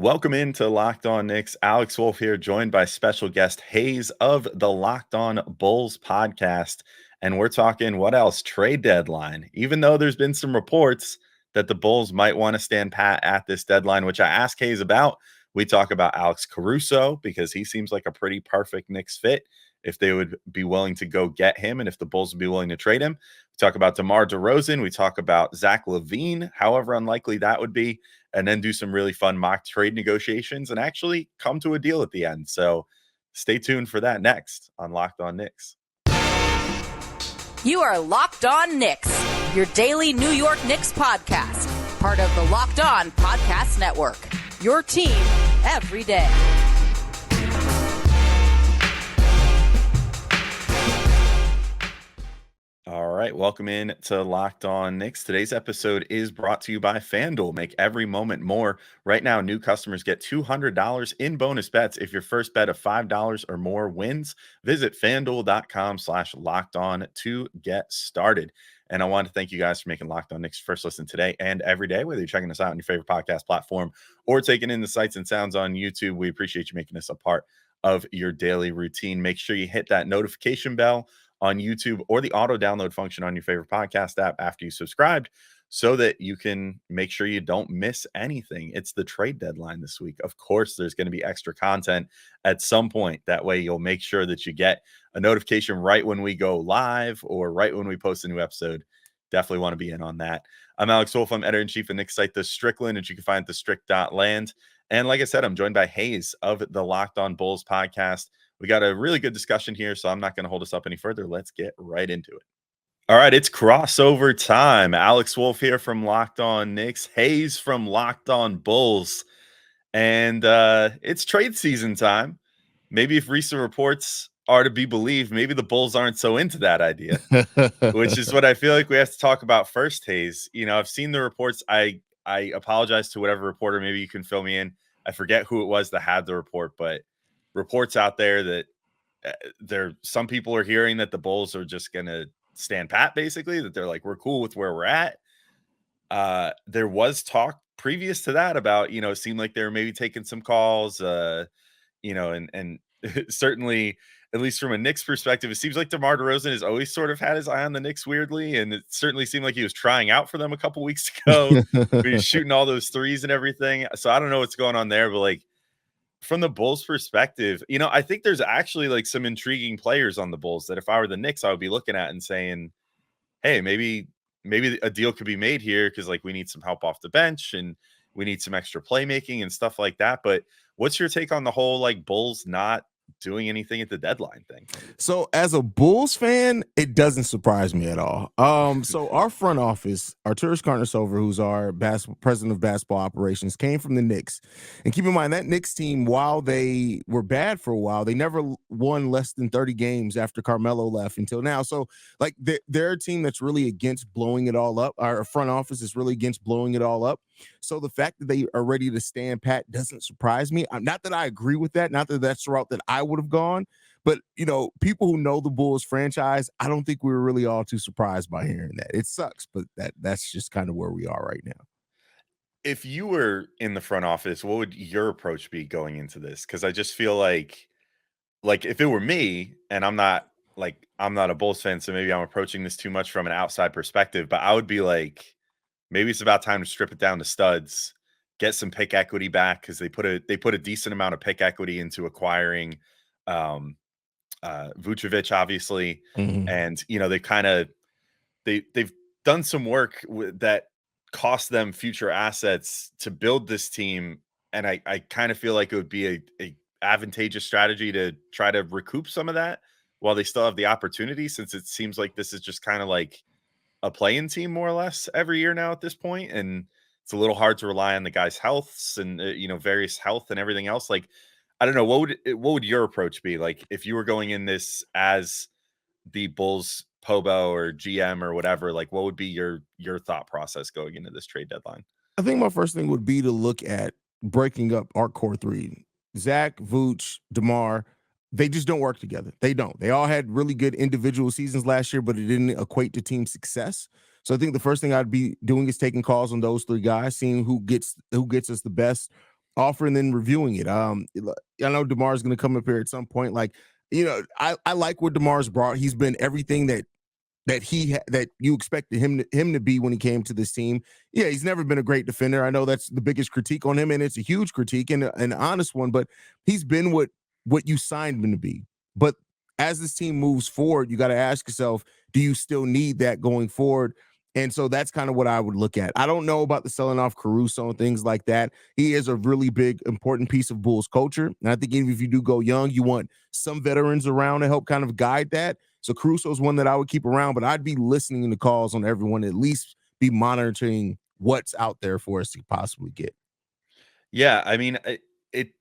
Welcome into Locked On Knicks. Alex Wolf here, joined by special guest Haize of the Locked On Bulls podcast. And we're talking, what else? Trade deadline. Even though there's been some reports that the Bulls might want to stand pat at this deadline, which I asked Haize about. We talk about Alex Caruso because he seems like a pretty perfect Knicks fit if they would be willing to go get him and if the Bulls would be willing to trade him. We talk about DeMar DeRozan. We talk about Zach LaVine, however unlikely that would be, and then do some really fun mock trade negotiations and actually come to a deal at the end. So stay tuned for that next on Locked On Knicks. You are Locked On Knicks, your daily New York Knicks podcast, part of the Locked On Podcast Network, your team every day. All right, welcome in to Locked On Knicks. Today's episode is brought to you by FanDuel. Make every moment more. Right now, new customers get $200 in bonus bets if your first bet of $5 or more wins. Visit FanDuel.com/LockedOn to get started. And I want to thank you guys for making Locked On Knicks first listen today and every day, whether you're checking us out on your favorite podcast platform or taking in the sights and sounds on YouTube. We appreciate you making this a part of your daily routine. Make sure you hit that notification bell on YouTube or the auto download function on your favorite podcast app after you subscribed so that you can make sure you don't miss anything. It's the trade deadline this week. Of course, there's going to be extra content at some point. That way you'll make sure that you get a notification right when we go live or right when we post a new episode. Definitely want to be in on that. I'm Alex Wolf. I'm editor-in-chief of Knicks site, The Strickland, and you can find thestrick.land. And like I said, I'm joined by Haize of the Locked On Bulls podcast. We got a really good discussion here, so I'm not going to hold us up any further. Let's get right into it. All right, it's crossover time. Alex Wolf here from Locked On Knicks, Haize from Locked On Bulls, and it's trade season time. Maybe if recent reports are to be believed, maybe the Bulls aren't so into that idea, which is what I feel like we have to talk about first, Haize. You know, I've seen the reports. I apologize to whatever reporter. Maybe you can fill me in. I forget who it was that had the report, but reports out there that some people are hearing that the Bulls are just going to stand pat, basically, that they're like, we're cool with where we're at. There was talk previous to that about, you know, it seemed like they were maybe taking some calls, you know, and certainly, at least from a Knicks perspective, it seems like DeMar DeRozan has always sort of had his eye on the Knicks weirdly. And it certainly seemed like he was trying out for them a couple weeks ago. He was shooting all those threes and everything. So I don't know what's going on there, but like, from the Bulls perspective, you know, I think there's actually like some intriguing players on the Bulls that if I were the Knicks, I would be looking at and saying, hey, maybe a deal could be made here because like we need some help off the bench and we need some extra playmaking and stuff like that. But what's your take on the whole like Bulls not doing anything at the deadline thing? So as a Bulls fan, it doesn't surprise me at all. So our front office, Arturas Karnisovas, who's our president of basketball operations, came from the Knicks. And keep in mind that Knicks team, while they were bad for a while, they never won less than 30 games after Carmelo left until now. So like they're a team that's really against blowing it all up. Our front office is really against blowing it all up. So the fact that they are ready to stand pat doesn't surprise me. Not that I agree with that, not that that's the route that I would have gone, but you know, people who know the Bulls franchise, I don't think we were really all too surprised by hearing that. It sucks, but that's just kind of where we are right now. If you were in the front office, what would your approach be going into this? Because I just feel like if it were me, and I'm not a Bulls fan, so maybe I'm approaching this too much from an outside perspective, but I would be like, maybe it's about time to strip it down to studs, get some pick equity back because they put a decent amount of pick equity into acquiring Vucevic, obviously, and you know they've done some work that cost them future assets to build this team, and I kind of feel like it would be a advantageous strategy to try to recoup some of that while they still have the opportunity, since it seems like this is just kind of like a play-in team more or less every year now at this point, and it's a little hard to rely on the guys' healths and you know, various health and everything else. Like, I don't know, what would your approach be like if you were going in this as the Bulls Pobo or GM or whatever? Like, what would be your thought process going into this trade deadline? I think my first thing would be to look at breaking up our core three: Zach, Vooch, DeMar. They just don't work together. They don't. They all had really good individual seasons last year, but it didn't equate to team success. So I think the first thing I'd be doing is taking calls on those three guys, seeing who gets us the best offer and then reviewing it. I know DeMar's going to come up here at some point. Like, I like what DeMar's brought. He's been everything that you expected him to be when he came to this team. Yeah, he's never been a great defender. I know that's the biggest critique on him, and it's a huge critique and an honest one. But he's been what you signed him to be. But as this team moves forward, you got to ask yourself, do you still need that going forward? And so that's kind of what I would look at. I don't know about the selling off Caruso and things like that. He is a really big, important piece of Bulls culture. And I think even if you do go young, you want some veterans around to help kind of guide that. So Caruso is one that I would keep around, but I'd be listening to calls on everyone, at least be monitoring what's out there for us to possibly get. Yeah, I mean,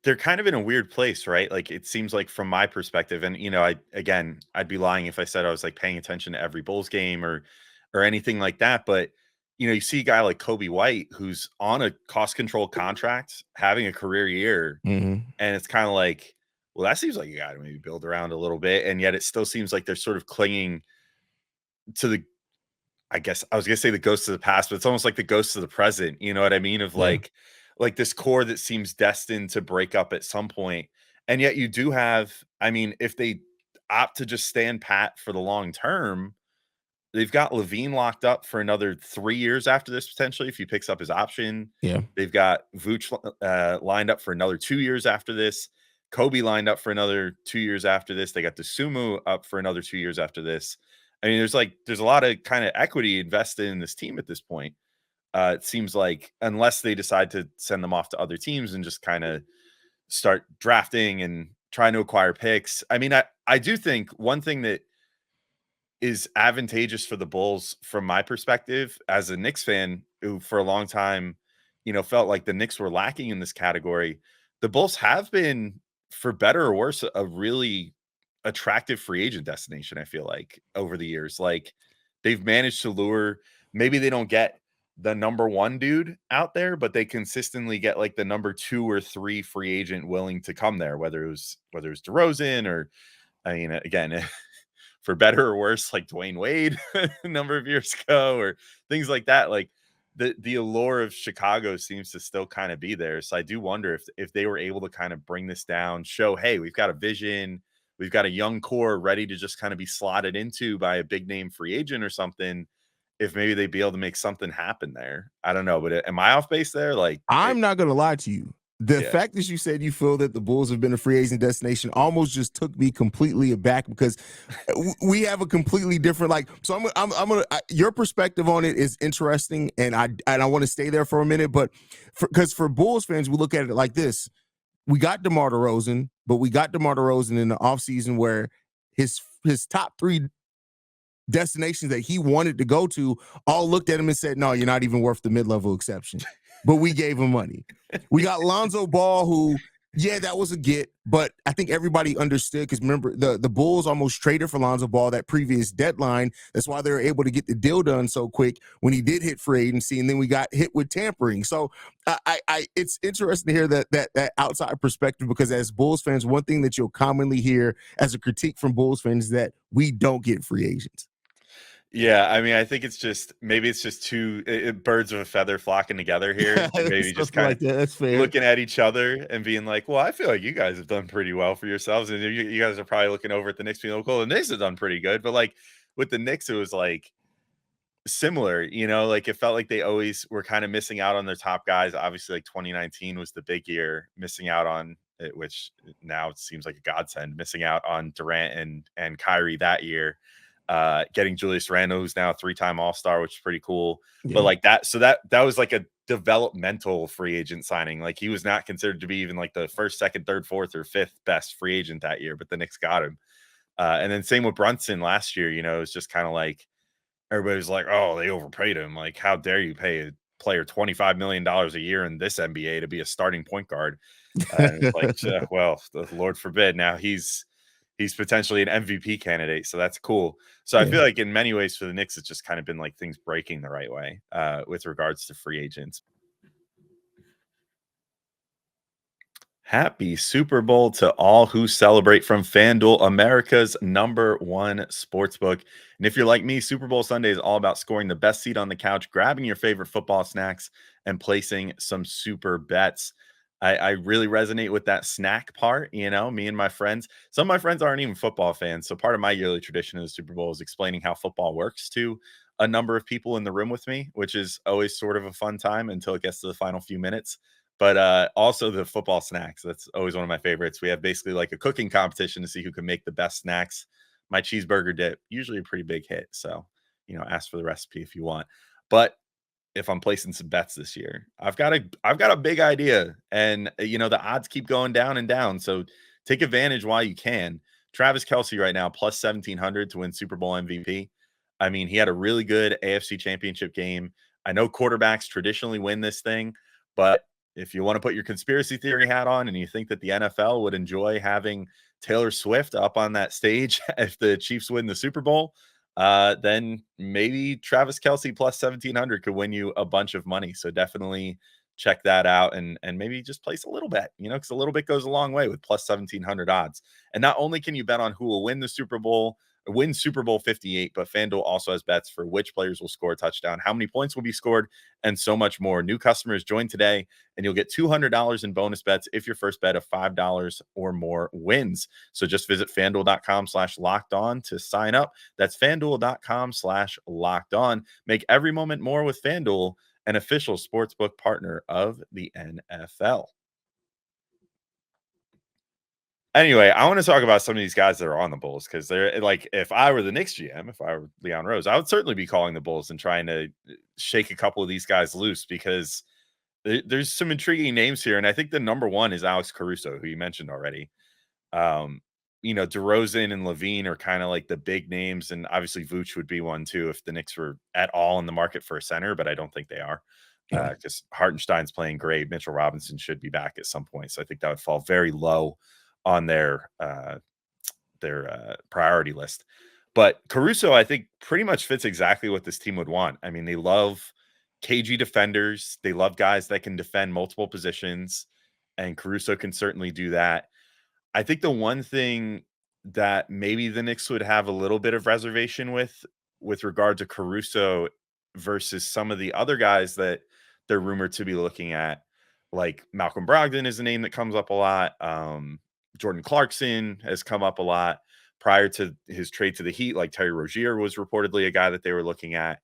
they're kind of in a weird place, right? Like it seems like from my perspective, and I'd be lying if I said I was like paying attention to every Bulls game or anything like that. But you see a guy like Kobe White who's on a cost control contract, having a career year, Mm-hmm. and it's kind of like, well, that seems like you got to maybe build around a little bit, and yet it still seems like they're sort of clinging to the. I guess I was gonna say the ghosts of the past, but it's almost like the ghosts of the present. You know what I mean? Of Yeah. like this core that seems destined to break up at some point. And yet you do have, I mean, if they opt to just stand pat for the long term, they've got LaVine locked up for another 3 years after this, potentially, if he picks up his option. Yeah. They've got Vooch lined up for another 2 years after this. Kobe lined up for another 2 years after this. They got the Sumu up for another 2 years after this. I mean, there's a lot of kind of equity invested in this team at this point. It seems like unless they decide to send them off to other teams and just kind of start drafting and trying to acquire picks. I mean, I do think one thing that is advantageous for the Bulls from my perspective as a Knicks fan who for a long time, felt like the Knicks were lacking in this category. The Bulls have been, for better or worse, a really attractive free agent destination, I feel like, over the years. Like they've managed to lure, maybe they don't get the number one dude out there, but they consistently get like the number 2 or 3 free agent willing to come there, whether it was DeRozan or, I mean, again, for better or worse, like Dwayne Wade a number of years ago or things like that. Like the allure of Chicago seems to still kind of be there. So I do wonder if they were able to kind of bring this down, show, hey, we've got a vision, we've got a young core ready to just kind of be slotted into by a big name free agent or something. If maybe they'd be able to make something happen there. I don't know, but am I off base there? Like, I'm not going to lie to you. The fact that you said you feel that the Bulls have been a free agent destination almost just took me completely aback because we have a completely different, so I'm gonna your perspective on it is interesting, and I want to stay there for a minute, but because for Bulls fans, we look at it like this: we got DeMar DeRozan, but we got DeMar DeRozan in the offseason where his top 3 destinations that he wanted to go to all looked at him and said, no, you're not even worth the mid-level exception. But we gave him money. We got Lonzo Ball, who, yeah, that was a get, but I think everybody understood because remember, the Bulls almost traded for Lonzo Ball that previous deadline. That's why they were able to get the deal done so quick when he did hit free agency, and then we got hit with tampering. So it's interesting to hear that outside perspective because as Bulls fans, one thing that you'll commonly hear as a critique from Bulls fans is that we don't get free agents. Yeah, I mean, I think maybe it's just two birds of a feather flocking together here. Maybe just kind of looking at each other and being like, well, I feel like you guys have done pretty well for yourselves. And you guys are probably looking over at the Knicks being like, well, the Knicks have done pretty good. But like with the Knicks, it was like similar, like it felt like they always were kind of missing out on their top guys. Obviously, like 2019 was the big year, missing out on it, which now it seems like a godsend, missing out on Durant and Kyrie that year. Getting Julius Randle, who's now a 3-time All-Star, which is pretty cool. Yeah. But like that, so that was like a developmental free agent signing. Like he was not considered to be even like the first, second, third, fourth, or fifth best free agent that year, but the Knicks got him. And then same with Brunson last year. It was just kind of like everybody's like, oh, they overpaid him. Like, how dare you pay a player $25 million a year in this NBA to be a starting point guard? And it's like, well, the Lord forbid. Now he's potentially an MVP candidate, so that's cool. So I feel like in many ways for the Knicks, it's just kind of been like things breaking the right way with regards to free agents. Happy Super Bowl to all who celebrate from FanDuel, America's #1 sportsbook. And if you're like me, Super Bowl Sunday is all about scoring the best seat on the couch, grabbing your favorite football snacks, and placing some super bets. I really resonate with that snack part. Me and my friends. Some of my friends aren't even football fans, so part of my yearly tradition of the Super Bowl is explaining how football works to a number of people in the room with me, which is always sort of a fun time until it gets to the final few minutes. But also the football snacks. That's always one of my favorites. We have basically like a cooking competition to see who can make the best snacks. My cheeseburger dip, usually a pretty big hit. So, ask for the recipe if you want. But if I'm placing some bets this year, I've got a big idea. And the odds keep going down and down. So take advantage while you can. Travis Kelce right now, plus 1,700 to win Super Bowl MVP. I mean, he had a really good AFC championship game. I know quarterbacks traditionally win this thing, but if you want to put your conspiracy theory hat on and you think that the NFL would enjoy having Taylor Swift up on that stage if the Chiefs win the Super Bowl, then maybe Travis Kelce plus 1,700 could win you a bunch of money. So definitely check that out and maybe just place a little bet, because a little bit goes a long way with plus 1,700 odds. And not only can you bet on who will win the Super Bowl, win Super Bowl 58, but FanDuel also has bets for which players will score a touchdown, how many points will be scored, and so much more. New customers join today, and you'll get $200 in bonus bets if your first bet of $5 or more wins. So just visit FanDuel.com/locked-on to sign up. That's FanDuel.com/locked-on. Make every moment more with FanDuel, an official sportsbook partner of the NFL. Anyway, I want to talk about some of these guys that are on the Bulls because they're like, if I were the Knicks GM, if I were Leon Rose, I would certainly be calling the Bulls and trying to shake a couple of these guys loose because there's some intriguing names here. And I think the number one is Alex Caruso, who you mentioned already. DeRozan and LaVine are kind of like the big names. And obviously Vooch would be one too if the Knicks were at all in the market for a center, but I don't think they are. Because Hartenstein's playing great. Mitchell Robinson should be back at some point. So I think that would fall very low on their priority list. But Caruso, I think, pretty much fits exactly what this team would want. I mean, they love cagey defenders. They love guys that can defend multiple positions, and Caruso can certainly do that. I think the one thing that maybe the Knicks would have a little bit of reservation with regard to Caruso versus some of the other guys that they're rumored to be looking at, like Malcolm Brogdon is a name that comes up a lot. Jordan Clarkson has come up a lot prior to his trade to the Heat. Like Terry Rozier was reportedly a guy that they were looking at.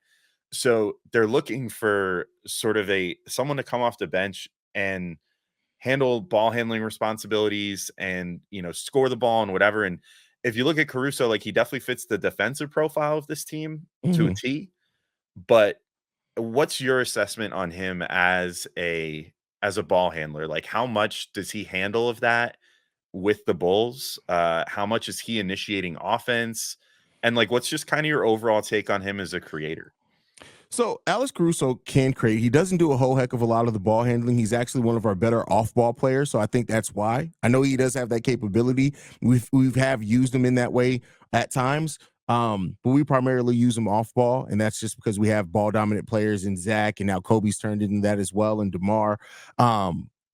So they're looking for sort of someone to come off the bench and handle ball handling responsibilities and, score the ball and whatever. And if you look at Caruso, like he definitely fits the defensive profile of this team to a T. But what's your assessment on him as a ball handler? Like how much does he handle of that with the Bulls? How much is he initiating offense? And like, what's just kind of your overall take on him as a creator? So Alex Caruso can create. He doesn't do a whole heck of a lot of the ball handling. He's actually one of our better off-ball players, so I think that's why. I know he does have that capability. We've used him in that way at times, but we primarily use him off-ball, and that's just because we have ball-dominant players in Zach, and now Kobe's turned into that as well, and DeMar.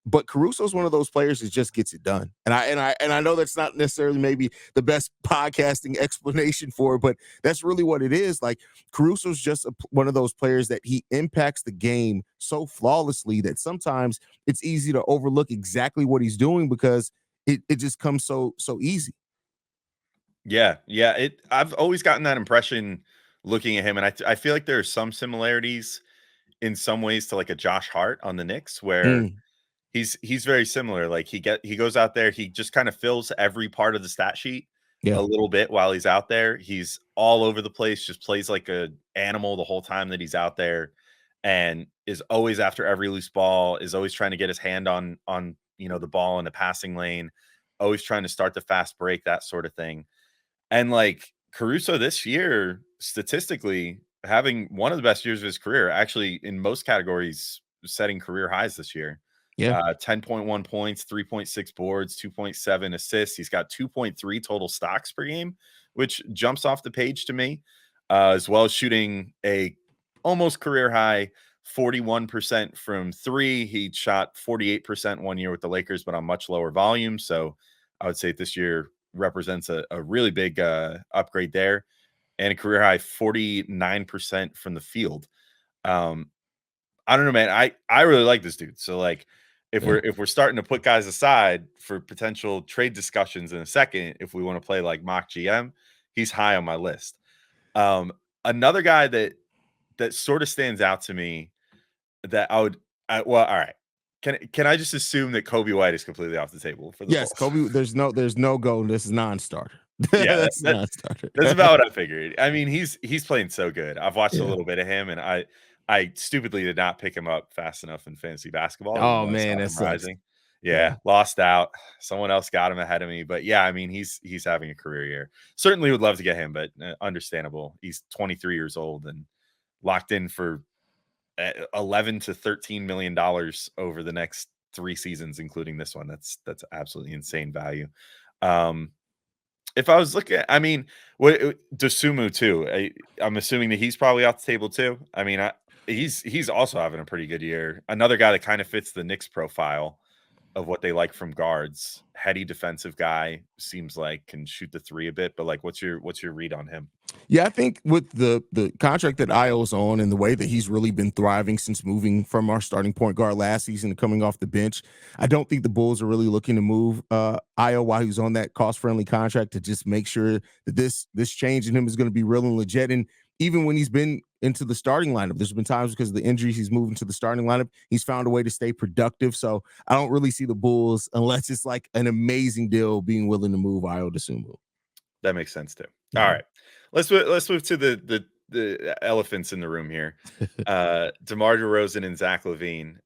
But Caruso's one of those players that just gets it done. And I know that's not necessarily maybe the best podcasting explanation for it, but that's really what it is. Like Caruso's just one of those players that he impacts the game so flawlessly that sometimes it's easy to overlook exactly what he's doing because it just comes so easy. Yeah. I've always gotten that impression looking at him, and I feel like there are some similarities in some ways to like a Josh Hart on the Knicks where he's very similar. Like he goes out there, he just kind of fills every part of the stat sheet a little bit while he's out there. He's all over the place, just plays like a animal the whole time that he's out there, and is always after every loose ball, is always trying to get his hand on the ball in the passing lane, always trying to start the fast break, that sort of thing. And like Caruso this year, statistically, having one of the best years of his career, actually in most categories, setting career highs this year. 10.1 points, 3.6 boards, 2.7 assists. He's got 2.3 total stocks per game, which jumps off the page to me, as well as shooting a almost career high 41% from three. He shot 48% one year with the Lakers, but on much lower volume. So I would say this year represents a really big upgrade there, and a career high 49% from the field. I don't know, man. I really like this dude. So like, if we're starting to put guys aside for potential trade discussions in a second, if we want to play like mock GM, he's high on my list. Another guy that sort of stands out to me that all right. Can I just assume that Kobe White is completely off the table for the Yes, Bulls? Kobe. There's no go. This is non-starter. Yeah, that's non-starter. That's about what I figured. I mean, he's playing so good. I've watched a little bit of him, and I stupidly did not pick him up fast enough in fantasy basketball. Oh man, that sucks. Yeah, lost out. Someone else got him ahead of me, but yeah, I mean, he's having a career year. Certainly would love to get him, but understandable. He's 23 years old and locked in for $11 to $13 million over the next 3 seasons, including this one. That's absolutely insane value. If I was looking at, I mean, what Dosunmu too. I'm assuming that he's probably off the table too. I mean, he's also having a pretty good year. Another guy that kind of fits the Knicks profile of what they like from guards. Heady defensive guy, seems like can shoot the 3 a bit, but like what's your read on him? Yeah, I think with the contract that Io's on and the way that he's really been thriving since moving from our starting point guard last season to coming off the bench, I don't think the Bulls are really looking to move Io while he's on that cost-friendly contract to just make sure that this change in him is going to be real and legit. And even when he's been into the starting lineup, there's been times because of the injuries he's moved into the starting lineup, he's found a way to stay productive. So I don't really see the Bulls, unless it's like an amazing deal, being willing to move Io Dosunmu. That makes sense too. Mm-hmm. All right. Let's move to the elephants in the room here. DeMar DeRozan and Zach LaVine.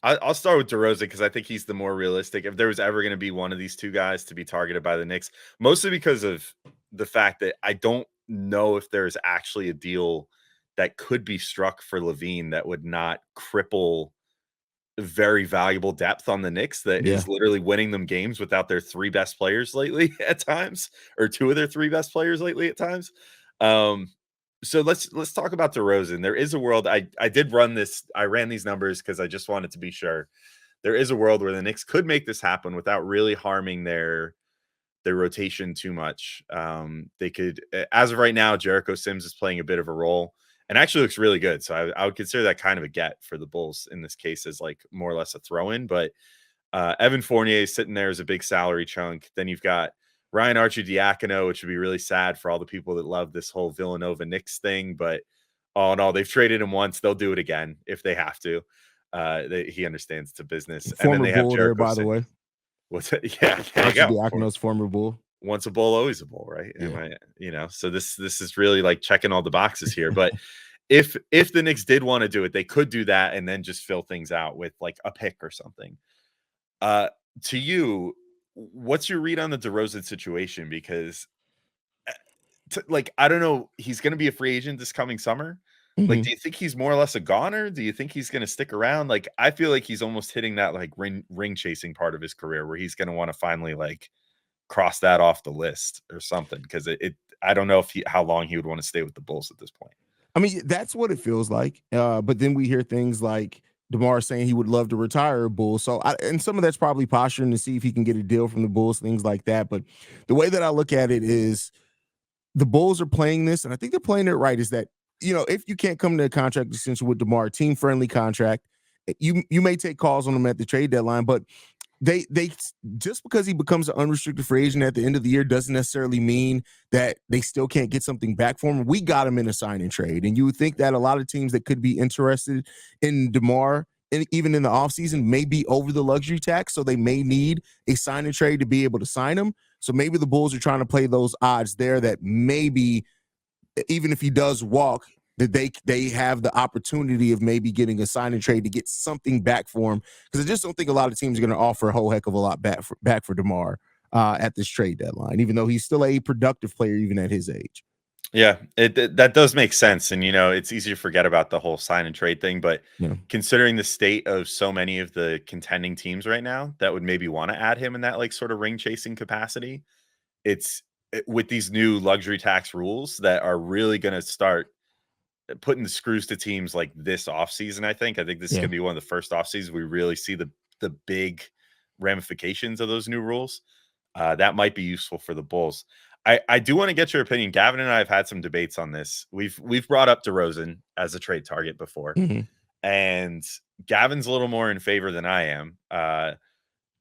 I'll start with DeRozan because I think he's the more realistic. If there was ever going to be one of these two guys to be targeted by the Knicks, mostly because of the fact that I don't know if there's actually a deal that could be struck for LaVine that would not cripple very valuable depth on the Knicks that is literally winning them games without their 3 best players lately at times, or 2 of their 3 best players lately at times. So let's talk about DeRozan. There is a world. I did run this. I ran these numbers because I just wanted to be sure. There is a world where the Knicks could make this happen without really harming their rotation too much. They could, as of right now, Jericho Sims is playing a bit of a role and actually looks really good. So I would consider that kind of a get for the Bulls in this case, as like more or less a throw-in. But Evan Fournier is sitting there as a big salary chunk. Then you've got Ryan Arcidiacono, which would be really sad for all the people that love this whole Villanova Knicks thing. But all in all, they've traded him once. They'll do it again if they have to. He understands it's a business. Former and then they have Bull Jericho there, by the way. What's it? Yeah, Arcidiacono's former Bull. Once a bull, always a bull, right? Yeah. So this is really like checking all the boxes here. But if the Knicks did want to do it, they could do that and then just fill things out with like a pick or something. To you, what's your read on the DeRozan situation? Because I don't know, he's going to be a free agent this coming summer. Mm-hmm. Like, do you think he's more or less a goner? Do you think he's going to stick around? Like, I feel like he's almost hitting that like ring chasing part of his career where he's going to want to finally like cross that off the list or something. Because I don't know how long he would want to stay with the Bulls at this point. I mean, that's what it feels like. But then we hear things like DeMar saying he would love to retire a Bull. So, and some of that's probably posturing to see if he can get a deal from the Bulls, things like that. But the way that I look at it is the Bulls are playing this, and I think they're playing it right, is that, if you can't come to a contract extension with DeMar, team-friendly contract, you may take calls on him at the trade deadline, but they just because he becomes an unrestricted free agent at the end of the year doesn't necessarily mean that they still can't get something back for him. We got him in a sign and trade, and you would think that a lot of teams that could be interested in DeMar, and even in the offseason, may be over the luxury tax, so they may need a sign and trade to be able to sign him. So maybe the Bulls are trying to play those odds there that maybe even if he does walk, that they have the opportunity of maybe getting a sign and trade to get something back for him. Because I just don't think a lot of teams are going to offer a whole heck of a lot back for DeMar at this trade deadline, even though he's still a productive player even at his age. Yeah, that does make sense. And, it's easy to forget about the whole sign and trade thing. But considering the state of so many of the contending teams right now that would maybe want to add him in that like sort of ring chasing capacity, with these new luxury tax rules that are really going to start putting the screws to teams like this offseason. I think this is going to be one of the first offseasons we really see the big ramifications of those new rules. That might be useful for the Bulls. I do want to get your opinion. Gavin and I have had some debates on this. We've brought up DeRozan as a trade target before. Mm-hmm. And Gavin's a little more in favor than I am.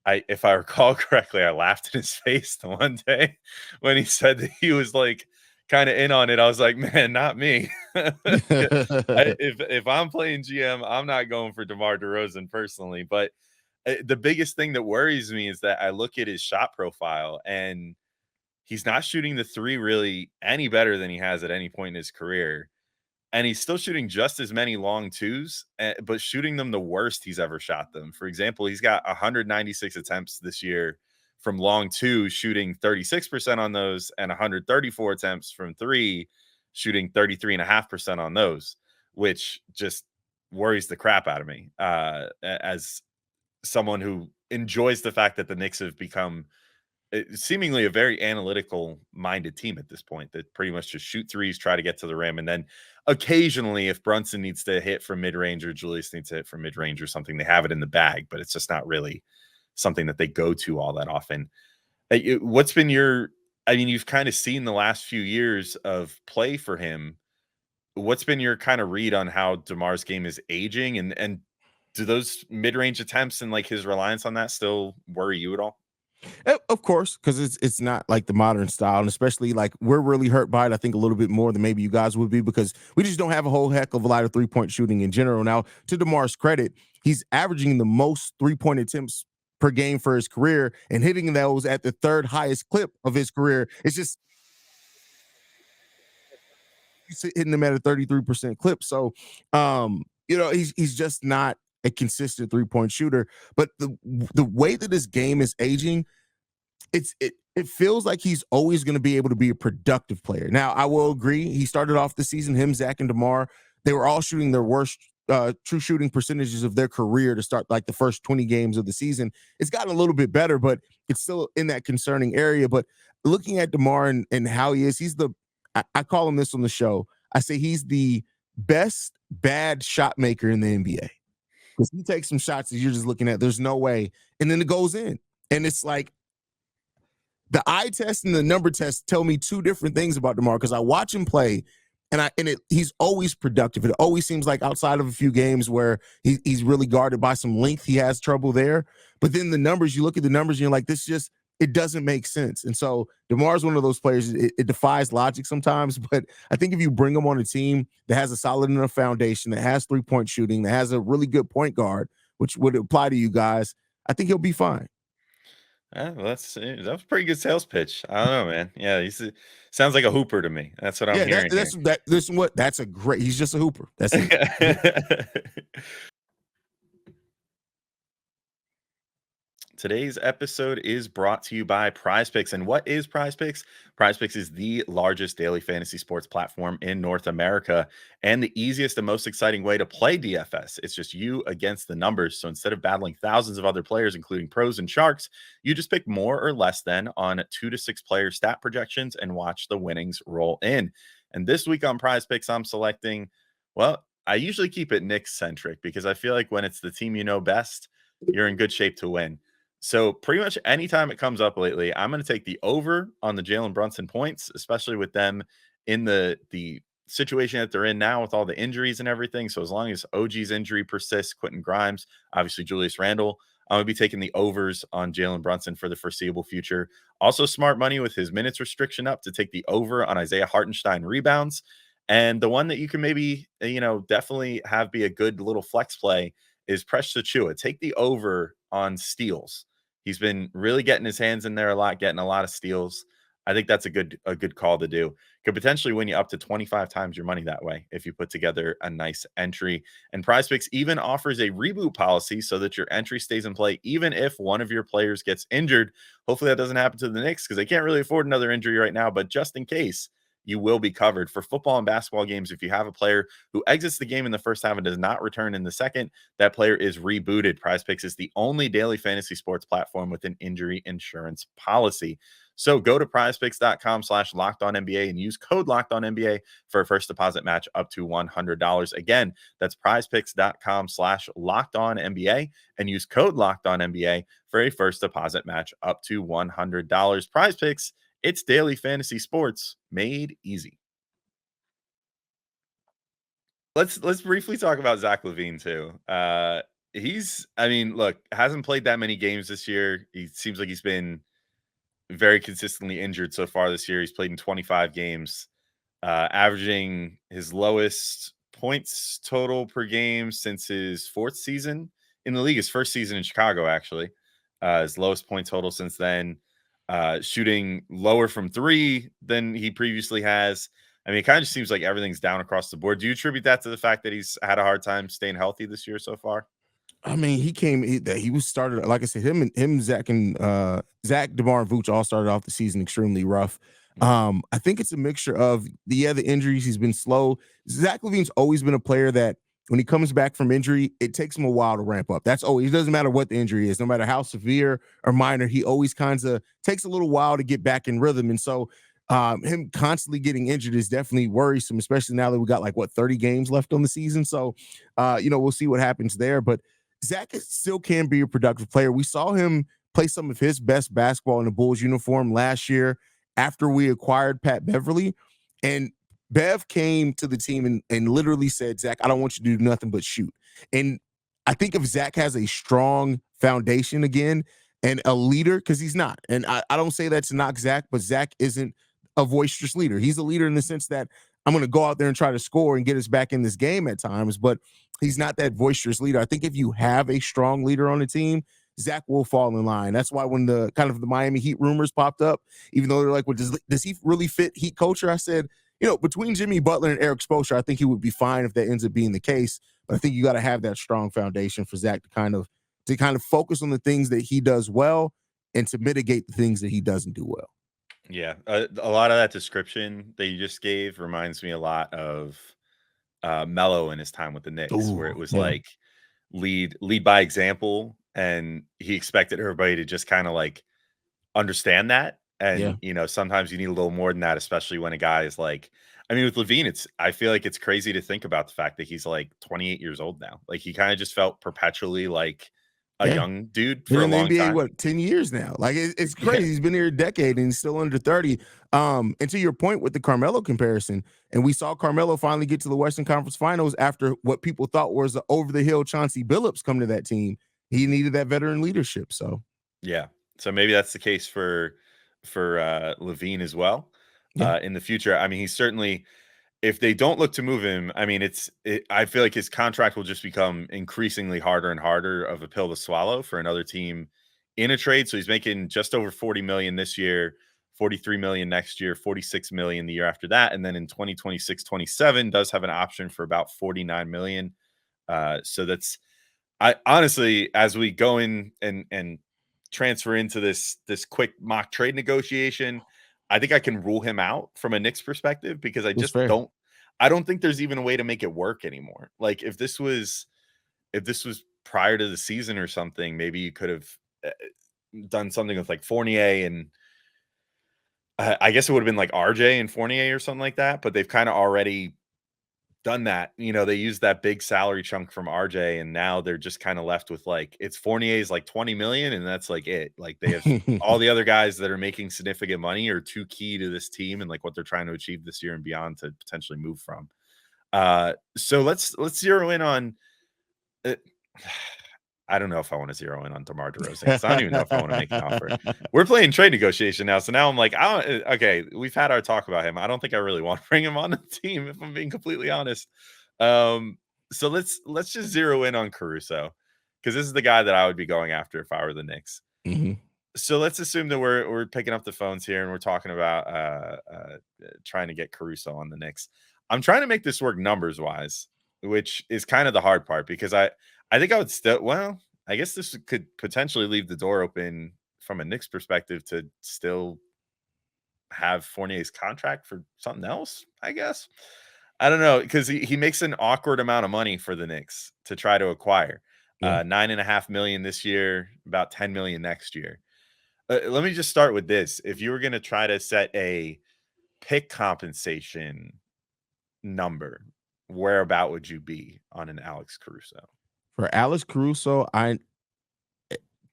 If I recall correctly, I laughed in his face the one day when he said that he was like kind of in on it. I was like, man, not me. If I'm playing GM, I'm not going for DeMar DeRozan personally. But the biggest thing that worries me is that I look at his shot profile and he's not shooting the three really any better than he has at any point in his career. And he's still shooting just as many long twos, but shooting them the worst he's ever shot them. For example, he's got 196 attempts this year from long two, shooting 36% on those, and 134 attempts from three, shooting 33.5% on those, which just worries the crap out of me as someone who enjoys the fact that the Knicks have become seemingly a very analytical minded team at this point that pretty much just shoot threes, try to get to the rim. And then occasionally, if Brunson needs to hit from mid range or Julius needs to hit from mid range or something, they have it in the bag, but it's just not really something that they go to all that often. What's been I mean, you've kind of seen the last few years of play for him. What's been your kind of read on how DeMar's game is aging, and do those mid range attempts and like his reliance on that still worry you at all? Of course, because it's not like the modern style, and especially like we're really hurt by it. I think a little bit more than maybe you guys would be because we just don't have a whole heck of a lot of 3-point shooting in general. Now, to DeMar's credit, he's averaging the most 3-point attempts per game for his career and hitting those at the third highest clip of his career. It's just he's hitting them at a 33% clip. So, he's just not a consistent 3-point shooter. But the way that this game is aging, it feels like he's always going to be able to be a productive player. Now, I will agree. He started off the season, him, Zach, and DeMar, they were all shooting their worst true shooting percentages of their career to start like the first 20 games of the season. It's gotten a little bit better, but it's still in that concerning area. But looking at DeMar and how he is, I call him this on the show. I say he's the best bad shot maker in the NBA. Because he takes some shots that you're just looking at, there's no way. And then it goes in. And it's like, the eye test and the number test tell me two different things about DeMar because I watch him play and he's always productive. It always seems like outside of a few games where he's really guarded by some length, he has trouble there. But then the numbers, you look at the numbers and you're like, it doesn't make sense. And so DeMar's one of those players, it defies logic sometimes. But I think if you bring him on a team that has a solid enough foundation, that has 3-point shooting, that has a really good point guard, which would apply to you guys, I think he'll be fine. Well, that was a pretty good sales pitch. I don't know, man. Yeah, sounds like a hooper to me. That's what I'm hearing. That's a great. He's just a hooper. That's it. Today's episode is brought to you by PrizePicks. And what is PrizePicks? PrizePicks is the largest daily fantasy sports platform in North America and the easiest and most exciting way to play DFS. It's just you against the numbers. So instead of battling thousands of other players, including pros and sharks, you just pick more or less than on 2 to 6 player stat projections and watch the winnings roll in. And this week on PrizePicks, I'm selecting, well, I usually keep it Knicks centric because I feel like when it's the team you know best, you're in good shape to win. So pretty much anytime it comes up lately, I'm going to take the over on the Jalen Brunson points, especially with them in the situation that they're in now with all the injuries and everything. So as long as OG's injury persists, Quentin Grimes, obviously Julius Randle, I'm going to be taking the overs on Jalen Brunson for the foreseeable future. Also smart money with his minutes restriction up to take the over on Isaiah Hartenstein rebounds. And the one that you can maybe, definitely have be a good little flex play is Precious Achiuwa. Take the over on steals. He's been really getting his hands in there a lot, getting a lot of steals. I think that's a good call to do. Could potentially win you up to 25 times your money that way if you put together a nice entry. And PrizePicks even offers a reboot policy so that your entry stays in play even if one of your players gets injured. Hopefully that doesn't happen to the Knicks because they can't really afford another injury right now, but just in case, you will be covered. For football and basketball games, if you have a player who exits the game in the first half and does not return in the second, that player is rebooted. PrizePicks is the only daily fantasy sports platform with an injury insurance policy. So go to prizepicks.com/LockedOnNBA and use code LockedOnNBA for a first deposit match up to $100. Again, that's prizepicks.com/LockedOnNBA and use code LockedOnNBA for a first deposit match up to $100. PrizePicks, it's daily fantasy sports made easy. let's briefly talk about Zach LaVine too. Look, hasn't played that many games this year. He seems like he's been very consistently injured so far this year. He's played in 25 games, averaging his lowest points total per game since his 4th season in the league, his first season in Chicago, actually. His lowest point total since then, shooting lower from 3 than he previously has. I mean, it kind of just seems like everything's down across the board. Do you attribute that to the fact that he's had a hard time staying healthy this year so far? I mean, he was started, like I said, Zach, DeMar, and Vooch all started off the season extremely rough. I think it's a mixture of the injuries. He's been slow. Zach LaVine's always been a player that when he comes back from injury, it takes him a while to ramp up. That's always, it doesn't matter what the injury is, no matter how severe or minor, he always kind of takes a little while to get back in rhythm. And so him constantly getting injured is definitely worrisome, especially now that we got 30 games left on the season. So, we'll see what happens there. But Zach still can be a productive player. We saw him play some of his best basketball in the Bulls uniform last year after we acquired Pat Beverly. And Bev came to the team and literally said, Zach, I don't want you to do nothing but shoot. And I think if Zach has a strong foundation again and a leader, because he's not, and I don't say that to knock Zach, but Zach isn't a boisterous leader. He's a leader in the sense that I'm going to go out there and try to score and get us back in this game at times, but he's not that boisterous leader. I think if you have a strong leader on the team, Zach will fall in line. That's why when the Miami Heat rumors popped up, even though they're like, well, does he really fit Heat culture? I said, between Jimmy Butler and Eric Spoelstra, I think he would be fine if that ends up being the case. But I think you got to have that strong foundation for Zach to kind of focus on the things that he does well and to mitigate the things that he doesn't do well. Yeah, a lot of that description that you just gave reminds me a lot of Melo in his time with the Knicks, where it was like lead by example, and he expected everybody to just kind of understand that. And sometimes you need a little more than that, especially when a guy is with LaVine, I feel like it's crazy to think about the fact that he's 28 years old now. He kind of just felt perpetually a young dude for a long NBA, time. 10 years now? It's crazy. Yeah. He's been here a decade and he's still under 30. And to your point with the Carmelo comparison, and we saw Carmelo finally get to the Western Conference Finals after what people thought was the over-the-hill Chauncey Billups come to that team. He needed that veteran leadership. So so maybe that's the case for LaVine as well in the future. I mean, he's certainly, if they don't look to move him, I mean, I feel like his contract will just become increasingly harder and harder of a pill to swallow for another team in a trade. So he's making just over $40 million this year, $43 million next year, $46 million the year after that. And then in 2026-27 does have an option for about $49 million. So that's, I honestly, as we go in and transfer into this quick mock trade negotiation, I think I can rule him out from a Knicks perspective because I just I don't think there's even a way to make it work anymore. If this was prior to the season or something, maybe you could have done something with Fournier, and I guess it would have been RJ and Fournier or something like that, but they've kind of already done that. They used that big salary chunk from RJ, and now they're just kind of left with it's Fournier's $20 million, and that's it. They have all the other guys that are making significant money are too key to this team and what they're trying to achieve this year and beyond to potentially move from. So let's zero in on I don't know if I want to zero in on DeMar DeRozan. I don't even know if I want to make an offer. We're playing trade negotiation now, so now I'm okay, we've had our talk about him. I don't think I really want to bring him on the team, if I'm being completely honest. So let's just zero in on Caruso, because this is the guy that I would be going after if I were the Knicks. Mm-hmm. So let's assume that we're picking up the phones here and we're talking about trying to get Caruso on the Knicks. I'm trying to make this work numbers wise, which is kind of the hard part, because I think I would still, I guess this could potentially leave the door open from a Knicks perspective to still have Fournier's contract for something else, I guess. I don't know, because he makes an awkward amount of money for the Knicks to try to acquire. $9.5 million this year, about $10 million next year. Let me just start with this. If you were going to try to set a pick compensation number, whereabout would you be on an Alex Caruso? For Alex Caruso,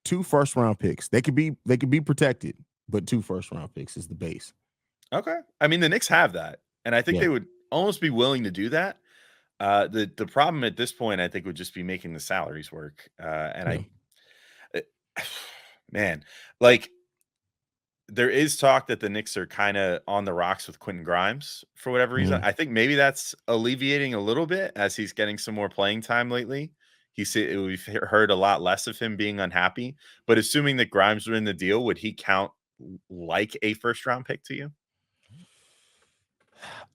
2 first-round picks. They could be protected, but 2 first-round picks is the base. Okay. I mean, the Knicks have that, and I think they would almost be willing to do that. The problem at this point, I think, would just be making the salaries work. Yeah. Man, like there is talk that the Knicks are kind of on the rocks with Quentin Grimes for whatever reason. Mhm. I think maybe that's alleviating a little bit as he's getting some more playing time lately. We've heard a lot less of him being unhappy. But assuming that Grimes were in the deal, would he count like a first round pick to you?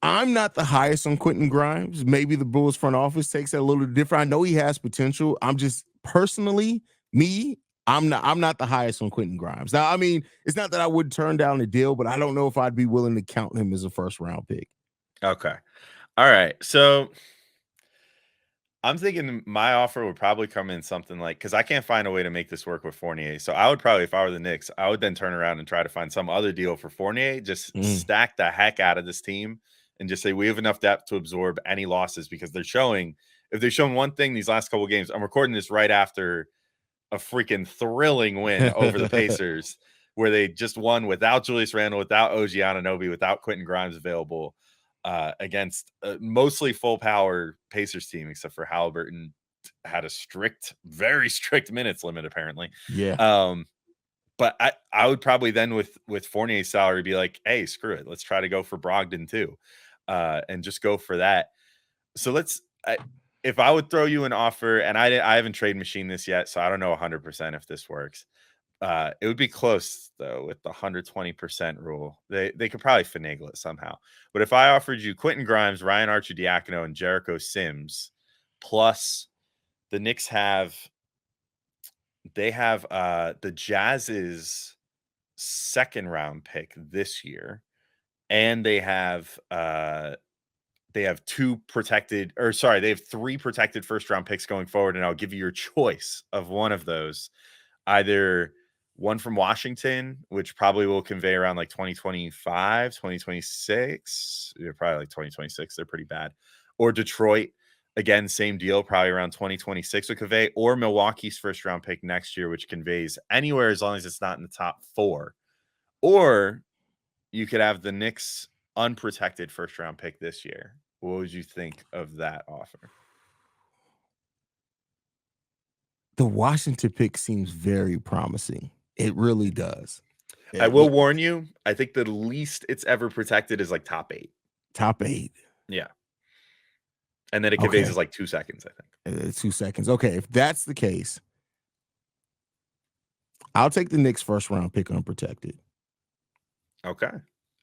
I'm not the highest on Quentin Grimes. Maybe the Bulls front office takes it a little different. I know he has potential. I'm just personally me. I'm not the highest on Quentin Grimes. Now, I mean, it's not that I would turn down the deal, but I don't know if I'd be willing to count him as a first round pick. Okay. All right. So I'm thinking my offer would probably come in something like, because I can't find a way to make this work with Fournier. So I would probably, if I were the Knicks, I would then turn around and try to find some other deal for Fournier, just Mm. stack the heck out of this team and just say we have enough depth to absorb any losses, because if they're showing one thing these last couple of games, I'm recording this right after a freaking thrilling win over the Pacers, where they just won without Julius Randle, without OG Anunoby, without Quentin Grimes available, against a mostly full power Pacers team, except for Halliburton had a very strict minutes limit apparently. Yeah. But I would probably then with Fournier's salary be like, hey, screw it, let's try to go for Brogdon too, and just go for that. So if I would throw you an offer, and I haven't trade machine this yet, so I don't know 100% if this works. It would be close though with the 120% rule. They could probably finagle it somehow. But if I offered you Quentin Grimes, Ryan Arcidiacono, and Jericho Sims, plus the Knicks have the Jazz's second round pick this year, and they have three protected first round picks going forward, and I'll give you your choice of one of those. Either one from Washington, which probably will convey around like 2025, 2026. Probably like 2026. They're pretty bad. Or Detroit, again, same deal, probably around 2026 would convey. Or Milwaukee's first round pick next year, which conveys anywhere as long as it's not in the top 4. Or you could have the Knicks unprotected first round pick this year. What would you think of that offer? The Washington pick seems very promising. It really does. I will warn you, I think the least it's ever protected is like top 8. Top 8. Yeah. And then it conveys is like 2 seconds, I think. 2 seconds. Okay, if that's the case, I'll take the Knicks first round pick unprotected. Okay.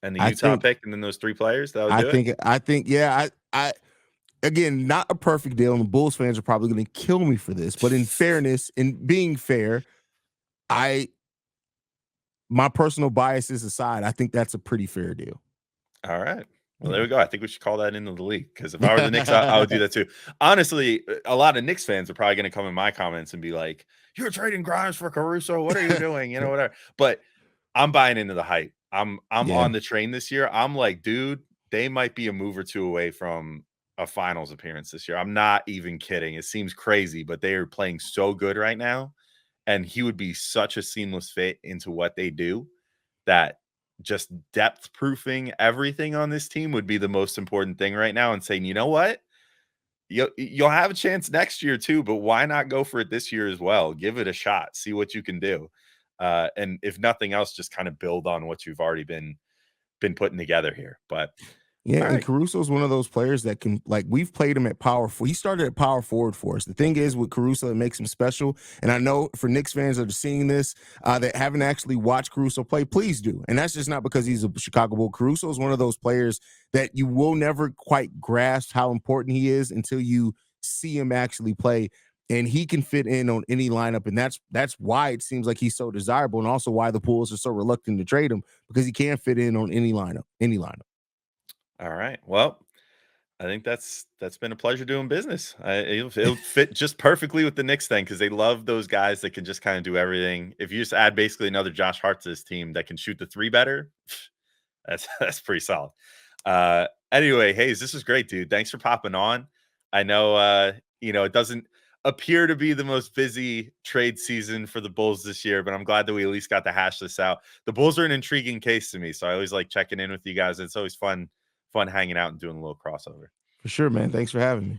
And the Utah pick, and then those 3 players, that would do it? I think, yeah, I again, not a perfect deal, and the Bulls fans are probably going to kill me for this, but in fairness, in being fair, my personal biases aside, I think that's a pretty fair deal. All right. Well, there we go. I think we should call that into the league, because if I were the Knicks, I would do that too. Honestly, a lot of Knicks fans are probably going to come in my comments and be like, you're trading Grimes for Caruso. What are you doing? You know, whatever. But I'm buying into the hype. I'm on the train this year. I'm like, dude, they might be a move or two away from a finals appearance this year. I'm not even kidding. It seems crazy, but they are playing so good right now. And he would be such a seamless fit into what they do, that just depth proofing everything on this team would be the most important thing right now, and saying, you know what? You'll have a chance next year too, but why not go for it this year as well? Give it a shot. See what you can do. And if nothing else, just kind of build on what you've already been putting together here. But yeah, and Caruso is one of those players that can, like, we've played him at power forward. He started at power forward for us. The thing is with Caruso, it makes him special. And I know for Knicks fans that are seeing this, that haven't actually watched Caruso play, please do. And that's just not because he's a Chicago Bull. Caruso is one of those players that you will never quite grasp how important he is until you see him actually play. And he can fit in on any lineup, and that's why it seems like he's so desirable, and also why the Bulls are so reluctant to trade him, because he can fit in on any lineup. All right. Well, I think that's been a pleasure doing business. It'll fit just perfectly with the Knicks thing, because they love those guys that can just kind of do everything. If you just add basically another Josh Hart to this team that can shoot the 3 better, that's pretty solid. Anyway, Haize, this was great, dude. Thanks for popping on. I know it doesn't appear to be the most busy trade season for the Bulls this year, but I'm glad that we at least got to hash this out. The Bulls are an intriguing case to me, so I always like checking in with you guys. It's always fun hanging out and doing a little crossover. For sure, man. Thanks for having me.